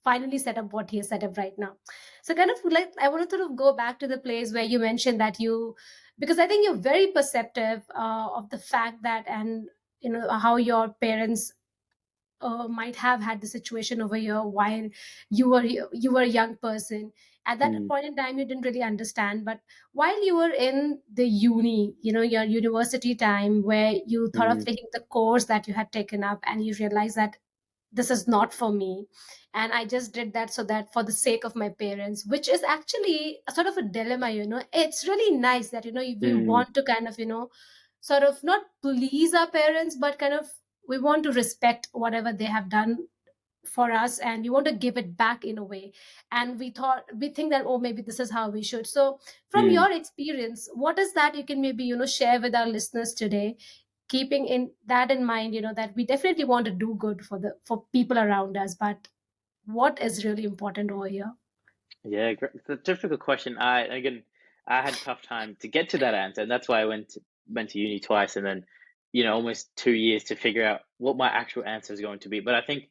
finally set up what he has set up right now. So kind of like I want to sort of go back to the place where you mentioned that you, because I think you're very perceptive of the fact that, and how your parents might have had the situation over here while you were a young person. At that Mm, point in time you didn't really understand, but while you were in the your university time, where you thought of mm, taking the course that you had taken up and you realized that this is not for me, and I just did that so that for the sake of my parents, which is actually a sort of a dilemma. It's really nice that we mm, want to kind of sort of not please our parents, but kind of we want to respect whatever they have done for us, and we want to give it back in a way. And we think that, oh, maybe this is how we should. So from mm. your experience, what is that you can maybe share with our listeners today, keeping in that in mind, that we definitely want to do good for people around us, but what is really important over here? Yeah, great. It's a difficult question. I had a tough time to get to that answer, and that's why I went to uni twice, and then almost 2 years to figure out what my actual answer is going to be. But I think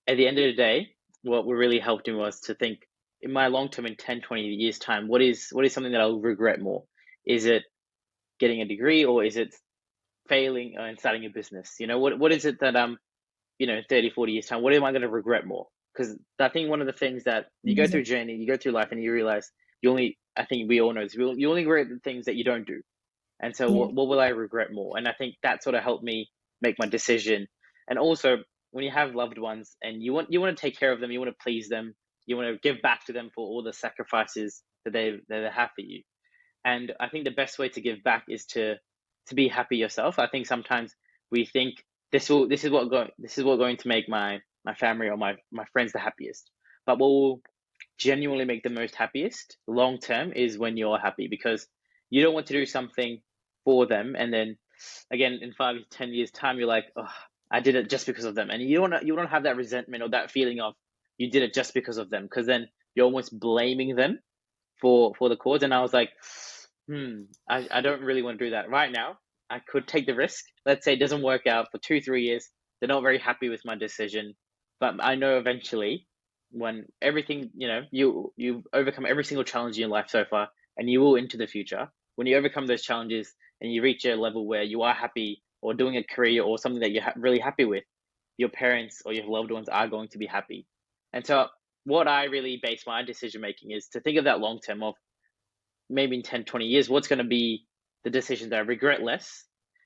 at the end of the day, what really helped me was to think in my long term, in 10, 20 years time, what is something that I'll regret more? Is it getting a degree, or is it failing and starting a business? What is it that 30, 40 years time, what am I going to regret more? Because I think one of the things that you go through a Amazing. journey, you go through life, and you realize I think we all know this, you only regret the things that you don't do. And so, Yeah. what will I regret more? And I think that sort of helped me make my decision. And also, when you have loved ones and you want to take care of them, you want to please them, you want to give back to them for all the sacrifices that they have for you. And I think the best way to give back is to be happy yourself. I think sometimes we think this is what going to make my family or my friends the happiest. But what will genuinely make the most happiest long term is when you're happy, because you don't want to do something for them and then again in 5 to 10 years time you're like, oh, I did it just because of them, and you don't have that resentment or that feeling of you did it just because of them, because then you're almost blaming them for the cause. And I was like, I don't really want to do that right now. I could take the risk. Let's say it doesn't work out for 2, 3 years. They're not very happy with my decision, but I know eventually, when everything you've overcome every single challenge in your life so far, and you will into the future. When you overcome those challenges and you reach a level where you are happy or doing a career or something that you're really happy with, your parents or your loved ones are going to be happy. And so what I really base my decision making is to think of that long term of maybe in 10, 20 years, what's going to be the decision that I regret less,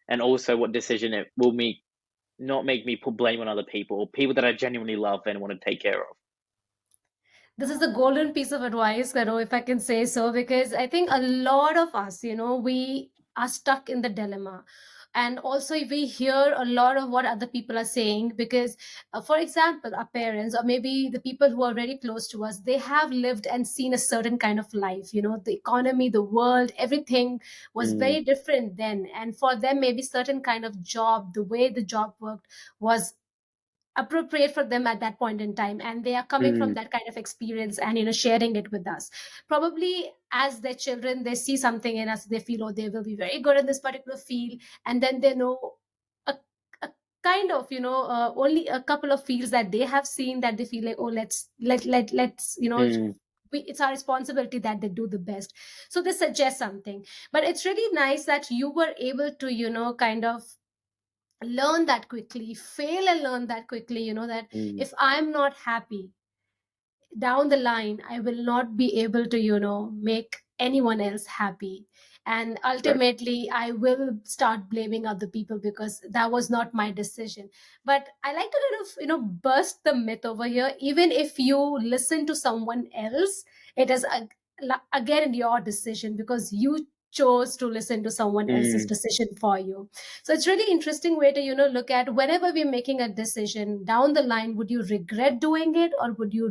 and also what decision it will not make me put blame on other people or people that I genuinely love and want to take care of. This is a golden piece of advice, Karo, if I can say so, because I think a lot of us, we are stuck in the dilemma. And also, we hear a lot of what other people are saying because, for example, our parents or maybe the people who are very close to us, they have lived and seen a certain kind of life. The economy, the world, everything was Mm, very different then. And for them, maybe certain kind of job, the way the job worked was appropriate for them at that point in time, and they are coming from mm, that kind of experience and sharing it with us. Probably as their children, they see something in us, they feel, oh, they will be very good in this particular field, and then they know a, a kind of only a couple of fields that they have seen, that they feel like, oh, let's mm, it's our responsibility that they do the best. So they suggest something, but it's really nice that you were able to kind of learn that quickly, fail and learn that quickly, that mm. if I'm not happy down the line, I will not be able to, make anyone else happy. And Correct. ultimately, I will start blaming other people because that was not my decision. But I like to kind of, burst the myth over here. Even if you listen to someone else, it is again your decision because you chose to listen to someone else's Mm. decision for you. So it's really interesting way to look at whenever we're making a decision down the line, would you regret doing it or would you